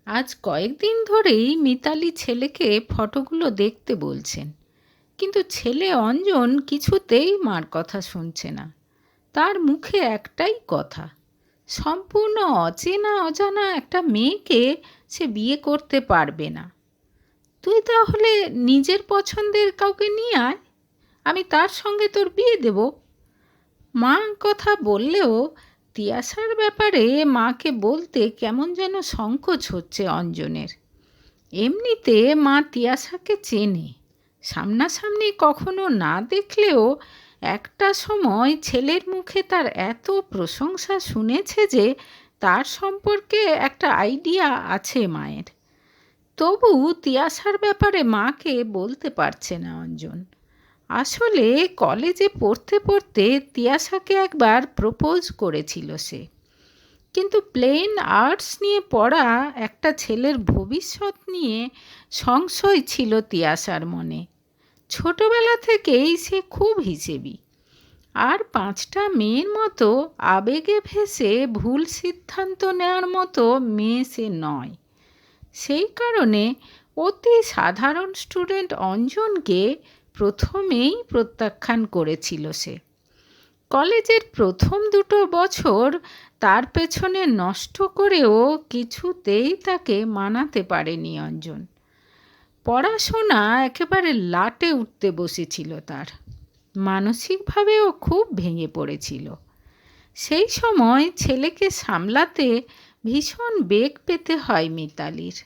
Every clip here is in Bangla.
আজ কয়েকদিন ধরেই মিতালি ছেলেকে ফটোগুলো দেখতে বলছেন, কিন্তু ছেলে অঞ্জন কিছুতেই মার কথা শুনছে না। তার মুখে একটাই কথা, সম্পূর্ণ অচেনা অজানা একটা মেয়েকে সে বিয়ে করতে পারবে না। তুই তাহলে নিজের পছন্দের কাউকে নিয়ে আয়, আমি তার সঙ্গে তোর বিয়ে দেব। মা কথা বললেও তিয়াশার ব্যাপারে মাকে বলতে কেমন যেন সংকোচ হচ্ছে অঞ্জনের। এমনিতে মা তিয়াশাকে চেনে, সামনাসামনি কখনো না দেখলেও একটা সময় ছেলের মুখে তার এত প্রশংসা শুনেছে যে তার সম্পর্কে একটা আইডিয়া আছে মায়ের। তবু তিয়াশার ব্যাপারে মাকে বলতে পারছে না অঞ্জন। আসলে কলেজে পড়তে পড়তে তিয়াশাকে একবার প্রপোজ করেছিল সে, কিন্তু প্লেন আর্টস নিয়ে পড়া একটা ছেলের ভবিষ্যৎ নিয়ে সংশয় ছিল তিয়াশার মনে। ছোটবেলা থেকেই সে খুব হিসেবি, আর 5টা মেয়ের মতো আবেগে ভেসে ভুল সিদ্ধান্ত নেওয়ার মতো মেয়ে সে নয়। সেই কারণে অতি সাধারণ স্টুডেন্ট অঞ্জনকে প্রথমেই প্রত্যাখ্যান করেছিল সে। কলেজের প্রথম 2 বছর তার পেছনে নষ্ট করেও কিছুতেই তাকে মানাতে পারেনি অঞ্জন। পড়াশোনা একেবারে লাটে উঠতে বসেছিল তার, মানসিকভাবেও খুব ভেঙে পড়েছিল। সেই সময় ছেলেকে সামলাতে ভীষণ বেগ পেতে হয় মিতালির।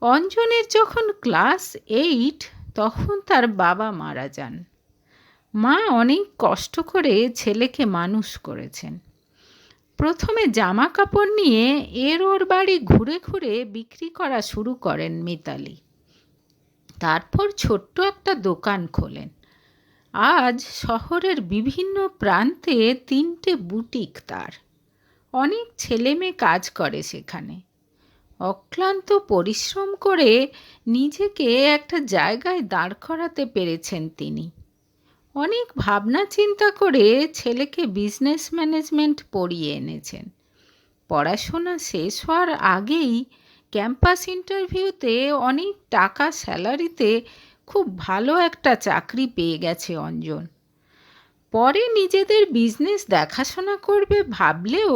অঞ্জনের যখন ক্লাস 8 তখন তার বাবা মারা যান। মা অনেক কষ্ট করে ছেলেকে মানুষ করেছেন। প্রথমে জামা কাপড় নিয়ে এর ওর বাড়ি ঘুরে ঘুরে বিক্রি করা শুরু করেন মিতালি। তারপর ছোট্ট একটা দোকান খোলেন। আজ শহরের বিভিন্ন প্রান্তে 3টে বুটিক তার। অনেক ছেলে মেয়ে কাজ করে সেখানে। অক্লান্ত পরিশ্রম করে নিজেকে একটা জায়গায় দাঁড় করাতে পেরেছেন তিনি। অনেক ভাবনা চিন্তা করে ছেলেকে বিজনেস ম্যানেজমেন্ট পড়িয়ে এনেছেন। পড়াশোনা শেষ হওয়ার আগেই ক্যাম্পাস ইন্টারভিউতে অনেক টাকা স্যালারিতে খুব ভালো একটা চাকরি পেয়ে গেছে অঞ্জন। পরে নিজেদের বিজনেস দেখাশোনা করবে ভাবলেও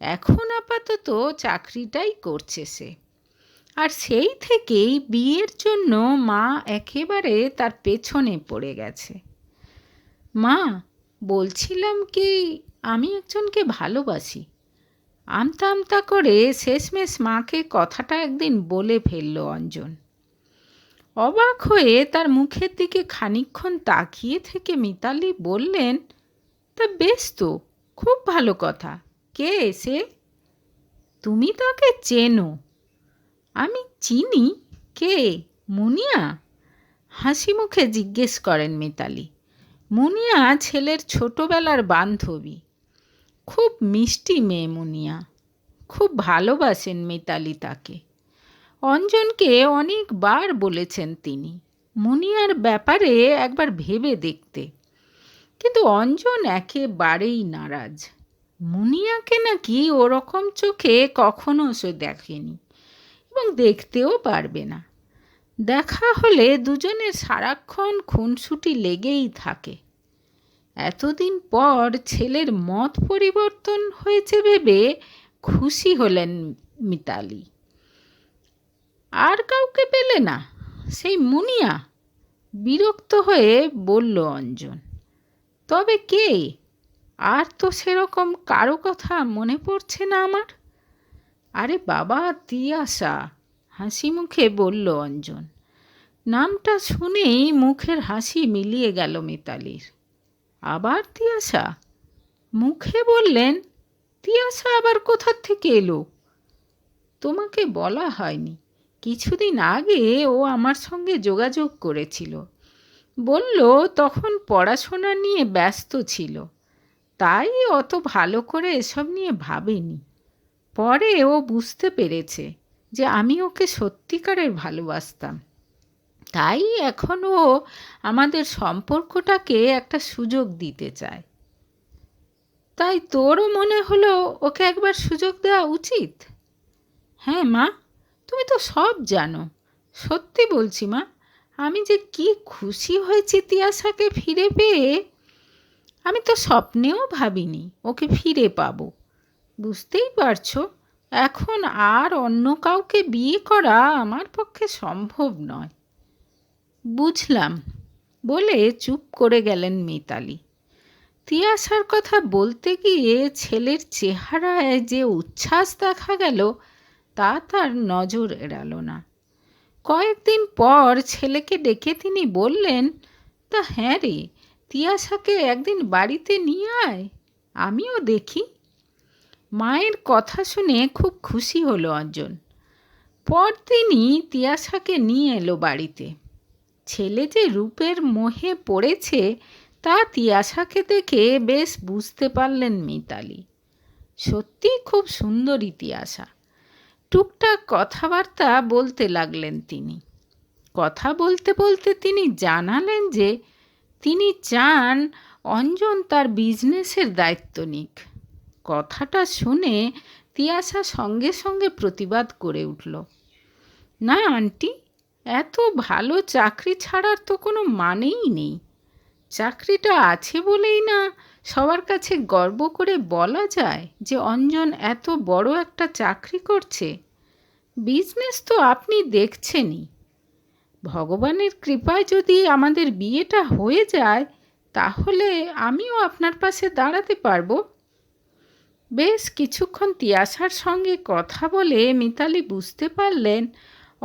এখন আপাতত চাকরিটাই করছে সে। আর সেই থেকেই বিয়ের জন্য মা একেবারে তার পেছনে পড়ে গেছে। মা, বলছিলাম কি, আমি একজনকে ভালোবাসি। আমতা আমতা করে শেষমেশ মাকে কথাটা একদিন বলে ফেলল অঞ্জন। অবাক হয়ে তার মুখের দিকে খানিকক্ষণ তাকিয়ে থেকে মিতালি বললেন, তা বেশ তো, খুব ভালো কথা। কে সে? তুমি তাকে চেনো? আমি চিনি। কে? মুনিয়া? হাসি মুখে জিজ্ঞেস করেন মিতালি। মুনিয়া ছেলের ছোটবেলার বান্ধবী। খুব মিষ্টি মেয়ে মুনিয়া, খুব ভালোবাসেন মিতালি তাকে। অঞ্জনকে অনেকবার বলেছেন তিনি মুনিয়ার ব্যাপারে একবার ভেবে দেখতে, কিন্তু অঞ্জন একেবারেই নারাজ। মুনিয়াকে নাকি ওরকম চোখে কখনো সে দেখেনি এবং দেখতেও পারবে না। দেখা হলে দুজনের সারাক্ষণ খুনসুটি লেগেই থাকে। এতদিন পর ছেলের মত পরিবর্তন হয়েছে ভেবে খুশি হলেন মিতালি। আর কাউকে পেলে না? সেই মুনিয়া? বিরক্ত হয়ে বলল অঞ্জন। তবে কে? আর তো সেরকম কারো কথা মনে পড়ছে না আমার। আরে বাবা, তিয়াশা, হাসি মুখে বলল অঞ্জন। নামটা শুনেই মুখের হাসি মিলিয়ে গেল মিতালির। আবার তিয়াশা? মুখে বললেন, তিয়াশা আবার কোথা থেকে এলো? তোমাকে বলা হয়নি, কিছুদিন আগে ও আমার সঙ্গে যোগাযোগ করেছিল। বলল তখন পড়াশোনা নিয়ে ব্যস্ত ছিল, তাই অত ভালো করে এসব নিয়ে ভাবেনি। পরে ও বুঝতে পেরেছে যে আমি ওকে সত্যিকারের ভালোবাসতাম, তাই এখন ও আমাদের সম্পর্কটাকে একটা সুযোগ দিতে চায়। তাই তোরও মনে হলো ওকে একবার সুযোগ দেওয়া উচিত? হ্যাঁ মা, তুমি তো সব জানো। সত্যি বলছি মা, আমি যে কি খুশি হয়েছি তিয়াশাকে ফিরে পেয়ে। আমি তো স্বপ্নেও ভাবিনি ওকে ফিরে পাবো। বুঝতেই পারছো, এখন আর অন্য কাউকে বিয়ে করা আমার পক্ষে সম্ভব নয়। বুঝলাম বলে চুপ করে গেলেন মিতালি। তিয়াশার কথা বলতে গিয়ে ছেলের চেহারায় যে উচ্ছ্বাস দেখা গেল তা তার নজর এড়াল না। কয়েকদিন পর ছেলেকে ডেকে তিনি বললেন, তা হ্যাঁ রে, তিয়াশাকে একদিন বাড়িতে নিয়ে আয়, আমিও দেখি। মায়ের কথা শুনে খুব খুশি হলো অঞ্জন। পরদিনই তিয়াশাকে নিয়ে এলো বাড়িতে। ছেলে যে রূপের মোহে পড়েছে তা তিয়াশাকে দেখে বেশ বুঝতে পারলেন মিতালি। সত্যি খুব সুন্দরী তিয়াশা। টুকটাক কথাবার্তা বলতে লাগলেন তিনি। কথা বলতে বলতে তিনি জানালেন যে তিনি চান অঞ্জন তার বিজনেসের দায়িত্ব নিক। কথাটা শুনে তিয়াশা সঙ্গে সঙ্গে প্রতিবাদ করে উঠল, না আন্টি, এত ভালো চাকরি ছাড়ার তো কোনো মানেই নেই। চাকরিটা আছে বলেই না সবার কাছে গর্ব করে বলা যায় যে অঞ্জন এত বড় একটা চাকরি করছে। বিজনেস তো আপনি দেখছেনই। ভগবানের কৃপায় যদি আমাদের বিয়েটা হয়ে যায় তাহলে আমিও আপনার পাশে দাঁড়াতে পারবো। বেশ কিছুক্ষণ তিয়াশার সঙ্গে কথা বলে মিতালি বুঝতে পারলেন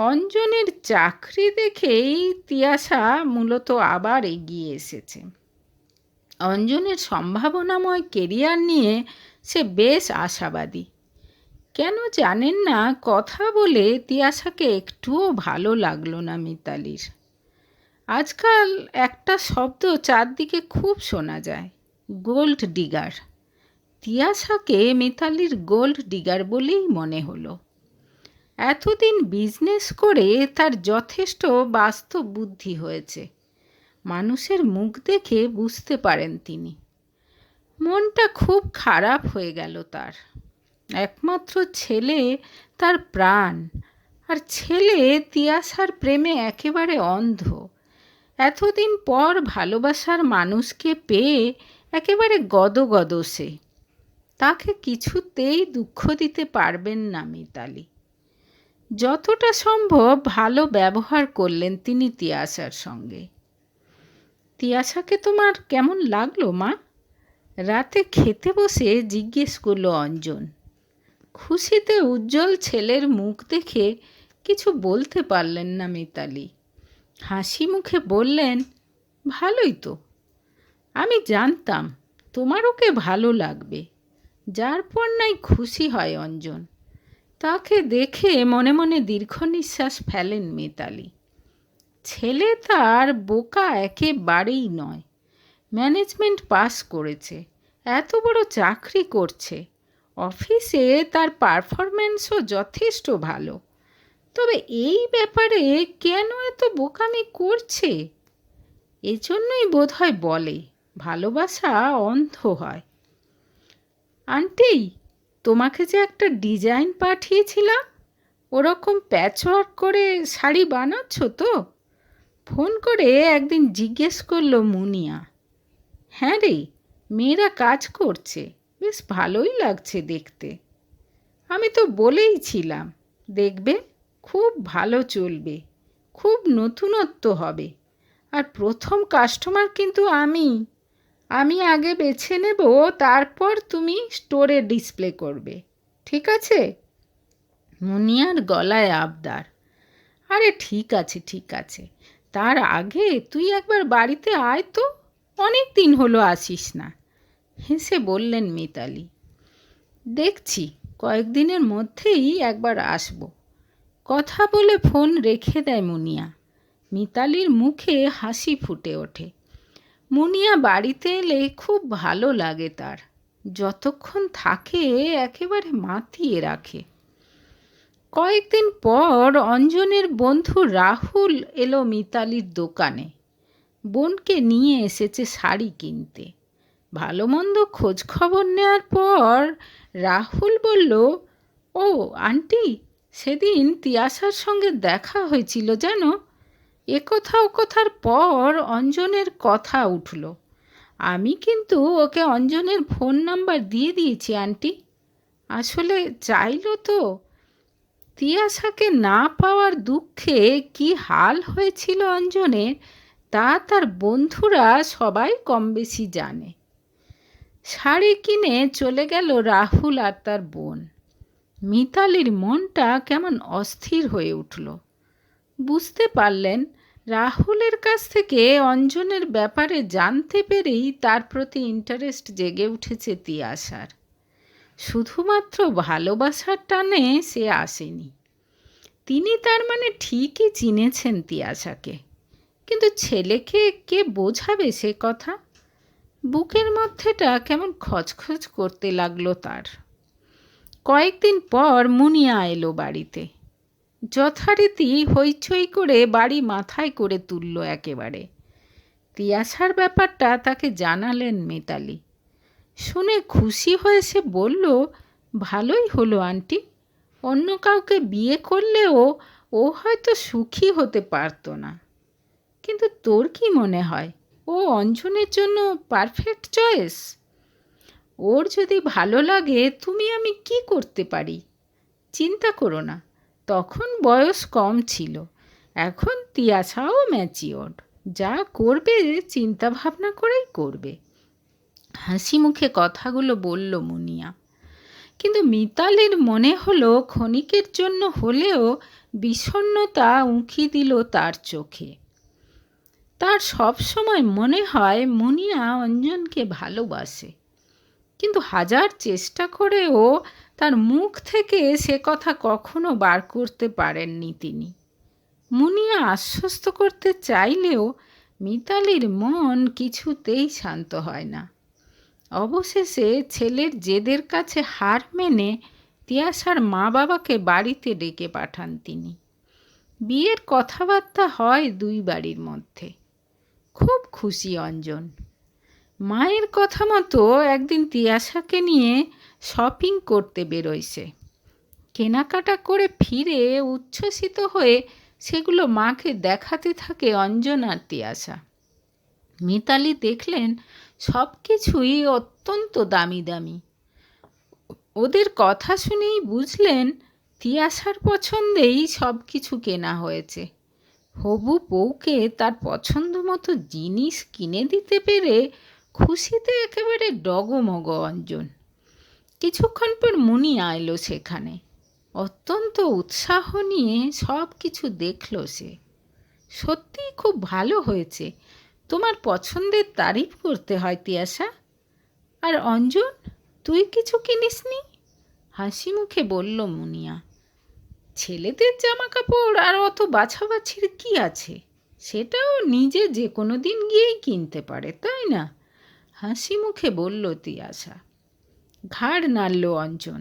অঞ্জনের চাকরি দেখেই তিয়াশা মূলত আবার এগিয়ে এসেছে। অঞ্জনের সম্ভাবনাময় কেরিয়ার নিয়ে সে বেশ আশাবাদী। কেন জানেন না, কথা বলে তিয়াশাকে একটুও ভালো লাগলো না মিতালির। আজকাল একটা শব্দ চারদিকে খুব শোনা যায়, গোল্ড ডিগার। তিয়াশাকে মিতালির গোল্ড ডিগার বলেই মনে হলো। এতদিন বিজনেস করে তার যথেষ্ট বাস্তব বুদ্ধি হয়েছে। মানুষের মুখ দেখে বুঝতে পারেন তিনি। মনটা খুব খারাপ হয়ে গেল তার। একমাত্র ছেলে তার প্রাণ, আর ছেলে তিয়াশার প্রেমে একেবারে অন্ধ। এতদিন পর ভালোবাসার মানুষকে পেয়ে একেবারে গদগদ সে। তাকে কিছুতেই দুঃখ দিতে পারবেন না মিতালি। যতটা সম্ভব ভালো ব্যবহার করলেন তিনি তিয়াশার সঙ্গে। তিয়াশাকে তোমার কেমন লাগলো মা? রাতে খেতে বসে জিজ্ঞেস করলো অঞ্জন। খুশিতে উজ্জ্বল ছেলের মুখ দেখে কিছু বলতে পারলেন না মিতালি। হাসি মুখে বললেন, ভালোই তো। আমি জানতাম তোমার ওকে ভালো লাগবে। যার পর নাই খুশি হয় অঞ্জন। তাকে দেখে মনে মনে দীর্ঘ নিঃশ্বাস ফেলেন মিতালি। ছেলে তার বোকা একেবারেই নয়। ম্যানেজমেন্ট পাস করেছে, এত বড় চাকরি করছে, অফিসে তার পারফরম্যান্সও যথেষ্ট ভালো। তবে এই ব্যাপারে কেন এত বোকামি করছে? এজন্যই বোধহয় বলে ভালোবাসা অন্ধ হয়। আন্টি, তোমাকে যে একটা ডিজাইন পাঠিয়েছিলাম, ওরকম প্যাচওয়ার্ক করে শাড়ি বানাচ্ছ তো? ফোন করে একদিন জিজ্ঞেস করলো মুনিয়া। হ্যাঁ রে, মেয়েরা কাজ করছে, বেশ ভালোই লাগছে দেখতে। আমি তো বলেই ছিলাম, দেখবে খুব ভালো চলবে, খুব নতুনত্ব হবে। আর প্রথম কাস্টমার কিন্তু আমি আগে বেছে নেব, তারপর তুমি স্টোরে ডিসপ্লে করবে, ঠিক আছে? মুনিয়ার গলায় আবদার। আরে ঠিক আছে ঠিক আছে, তার আগে তুই একবার বাড়িতে আয় তো, অনেক দিন হলো আসিস না, হেসে বললেন মিতালি। দেখছি কয়েকদিনের মধ্যেই একবার আসব। কথা বলে ফোন রেখে দেয় মুনিয়া। মিতালির মুখে হাসি ফুটে ওঠে। মুনিয়া বাড়িতে এলে খুব ভালো লাগে তার। যতক্ষণ থাকে একেবারে মাতিয়ে রাখে। কয়েকদিন পর অঞ্জনের বন্ধু রাহুল এলো মিতালির দোকানে। বোনকে নিয়ে এসেছে শাড়ি কিনতে। ভালো মন্দ খোঁজ খবর নেওয়ার পর রাহুল বলল, ও আন্টি, সেদিন তিয়াশার সঙ্গে দেখা হয়েছিল জানো। একথা ওকথার পর অঞ্জনের কথা উঠল। আমি কিন্তু ওকে অঞ্জনের ফোন নাম্বার দিয়ে দিয়েছি আন্টি। আসলে চাইল তো। তিয়াশাকে না পাওয়ার দুঃখে কি হাল হয়েছিল অঞ্জনের, তা তার বন্ধুরা সবাই কম বেশি জানে। শাড়ি কিনে চলে গেল রাহুল আর তার বোন। মিতালির মনটা কেমন অস্থির হয়ে উঠল। বুঝতে পারলেন রাহুলের কাছ থেকে অঞ্জনের ব্যাপারে জানতে পেরেই তার প্রতি ইন্টারেস্ট জেগে উঠেছে তিয়াশার। শুধুমাত্র ভালোবাসার টানে সে আসেনি। তিনি তার মানে ঠিকই চিনেছেন তিয়াশাকে, কিন্তু ছেলেকে কে বোঝাবে সে কথা। বুকের মধ্যেটা কেমন খচখচ করতে লাগলো তার। কয়েকদিন পর মুনিয়া এলো বাড়িতে। যথারীতি হইচই করে বাড়ি মাথায় করে তুলল একেবারে। তিয়াশার ব্যাপারটা তাকে জানালেন মিতালি। শুনে খুশি হয়ে সে বলল, ভালোই হলো আন্টি। অন্য কাউকে বিয়ে করলেও ও হয়তো সুখী হতে পারতো না। কিন্তু তোর কি মনে হয় ও অঞ্জনের জন্য পারফেক্ট চয়েস? ওর যদি ভালো লাগে তুমি আমি কি করতে পারি? চিন্তা করো না, তখন বয়স কম ছিল, এখন তিয়াশাও ম্যাচিওর্ড। যা করবে চিন্তা ভাবনা করেই করবে। হাসি মুখে কথাগুলো বলল মুনিয়া। কিন্তু মিতালির মনে হলো ক্ষণিকের জন্য হলেও বিষণ্ণতা উঁকি দিল তার চোখে। তার সব সময় মনে হয় মুনিয়া অঞ্জনকে ভালোবাসে, কিন্তু হাজার চেষ্টা করেও তার মুখ থেকে সে কথা কখনো বার করতে পারেননি তিনি। মুনিয়া আশ্বস্ত করতে চাইলেও মিতালির মন কিছুতেই শান্ত হয় না। অবশেষে ছেলের জেদের কাছে হার মেনে তিয়াশার মা বাবাকে বাড়িতে ডেকে পাঠান তিনি। বিয়ের কথাবার্তা হয় দুই বাড়ির মধ্যে। খুব খুশি অঞ্জন। মায়ের কথা মতো একদিন তিয়াশাকে নিয়ে শপিং করতে বেরোইছে। কেনাকাটা করে ফিরে উচ্ছ্বসিত হয়ে সেগুলো মাকে দেখাতে থাকে অঞ্জন আর তিয়াশা। মিতালি দেখলেন সব কিছুই অত্যন্ত দামি দামি। ওদের কথা শুনেই বুঝলেন তিয়াশার পছন্দেই সব কিছু কেনা হয়েছে। হবু বউকে তার পছন্দ মতো জিনিস কিনে দিতে পেরে খুশিতে একেবারে ডগমগ অঞ্জন। কিছুক্ষণ পর মুনিয়া এলো সেখানে। অত্যন্ত উৎসাহ নিয়ে সব কিছু দেখল সে। সত্যিই খুব ভালো হয়েছে, তোমার পছন্দের তারিফ করতে হয় তিয়াশা। আর অঞ্জন, তুই কিছু কিনিসনি? হাসি মুখে বলল মুনিয়া। ছেলেদের জামা কাপড় আর অত বাছাবাছির কি আছে, সেটাও নিজে যে কোনো দিন গিয়েই কিনতে পারে, তাই না? হাসি মুখে বলল তিয়াশা। ঘাড় নাড়ল অঞ্জন।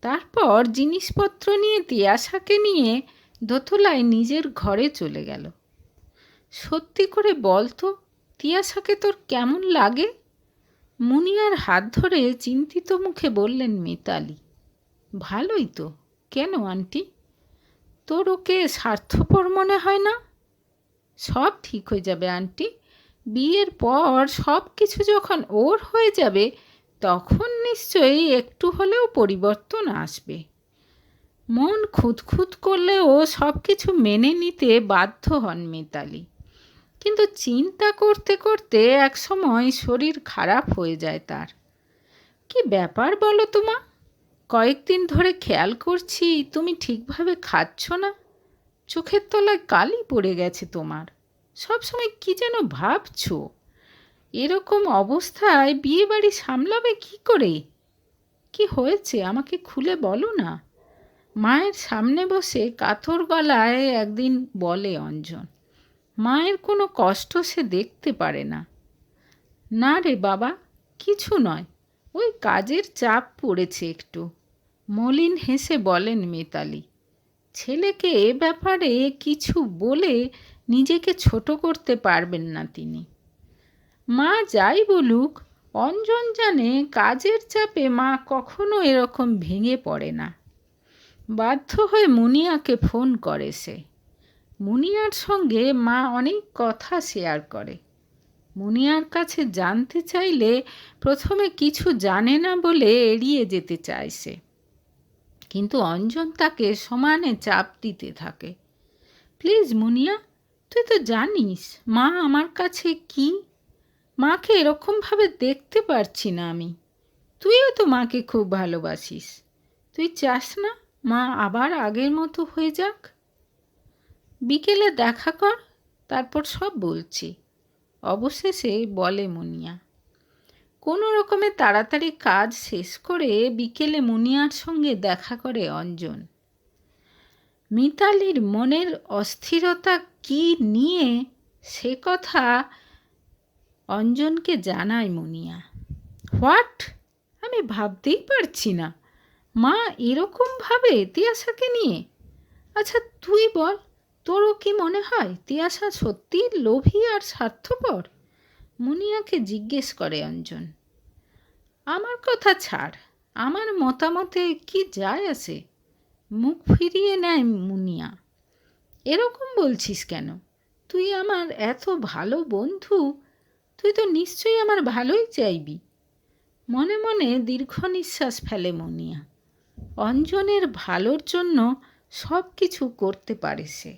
তারপর জিনিসপত্র নিয়ে তিয়াশাকে নিয়ে দোতলায় নিজের ঘরে চলে গেল। সত্যি করে বল তো তিয়াশাকে তোর কেমন লাগে? মুনিয়ার হাত ধরে চিন্তিত মুখে বললেন মিতালি। ভালোই তো। কেন আন্টি? তোর ওকে স্বার্থপর মনে হয় না? সব ঠিক হয়ে যাবে আন্টি। বিয়ের পর সব কিছু যখন ওর হয়ে যাবে তখন নিশ্চয়ই একটু হলেও পরিবর্তন আসবে। মন খুঁতখুত করলেও সব কিছু মেনে নিতে বাধ্য হন মিতালি। কিন্তু চিন্তা করতে করতে এক সময় শরীর খারাপ হয়ে যায় তার। কি ব্যাপার বলো তোমা? কয়েকদিন ধরে খেয়াল করছি তুমি ঠিকভাবে খাচ্ছ না। চোখের তলায় কালি পড়ে গেছে তোমার। সব সময় কি যেন ভাবছো। এরকম অবস্থায় বিয়ে বাড়ি সামলাবে কি করে? কি হয়েছে আমাকে খুলে বলো না। মায়ের সামনে বসে কাতর গলায় একদিন বলে অঞ্জন। মায়ের কোনো কষ্ট সে দেখতে পারে না। না রে বাবা, কিছু নয়, ওই কাজের চাপ পড়েছে একটু, মলিন হেসে বলেন মিতালি। ছেলেকে এ ব্যাপারে কিছু বলে নিজেকে ছোট করতে পারবেন না তিনি। মা যাই বলুক, অঞ্জন জানে কাজের চাপে মা কখনো এরকম ভেঙে পড়ে না। বাধ্য হয়ে মুনিয়াকে ফোন করে সে। মুনিয়ার সঙ্গে মা অনেক কথা শেয়ার করে। মুনিয়ার কাছে জানতে চাইলে প্রথমে কিছু জানে না বলে এড়িয়ে যেতে চায় সে, কিন্তু অঞ্জন তাকে সমানে চাপ দিতে থাকে। প্লিজ মুনিয়া, তুই তো জানিস মা আমার কাছে কি। মাকে এরকমভাবে দেখতে পারছি না আমি। তুইও তো মাকে খুব ভালোবাসিস। তুই চাস না মা আবার আগের মতো হয়ে যাক? বিকেলে দেখা কর, তারপর সব বলছি, অবশেষে বলে মুনিয়া। কোনো রকমে তাড়াতাড়ি কাজ শেষ করে বিকেলে মুনিয়ার সঙ্গে দেখা করে অঞ্জন। মিতালির মনের অস্থিরতা কি নিয়ে সে কথা অঞ্জনকে জানায় মুনিয়া। হোয়াট? আমি ভাবতেই পারছি না মা এরকম ভাবে তিয়াশাকে নিয়ে। আচ্ছা তুই বল, তোরও কি মনে হয় তিয়াশা সত্যি লোভী আর স্বার্থপর? মুনিয়াকে জিজ্ঞেস করে অঞ্জন। আমার কথা ছাড়, আমার মতামতে কি যায় আসে? মুখ ফিরিয়ে নেয় মুনিয়া। এরকম বলছিস কেন? তুই আমার এত ভালো বন্ধু, তুই তো নিশ্চয়ই আমার ভালোই চাইবি। মনে মনে দীর্ঘ নিঃশ্বাস ফেলে মুনিয়া। অঞ্জনের ভালোর জন্য সব কিছু করতে পারে সে।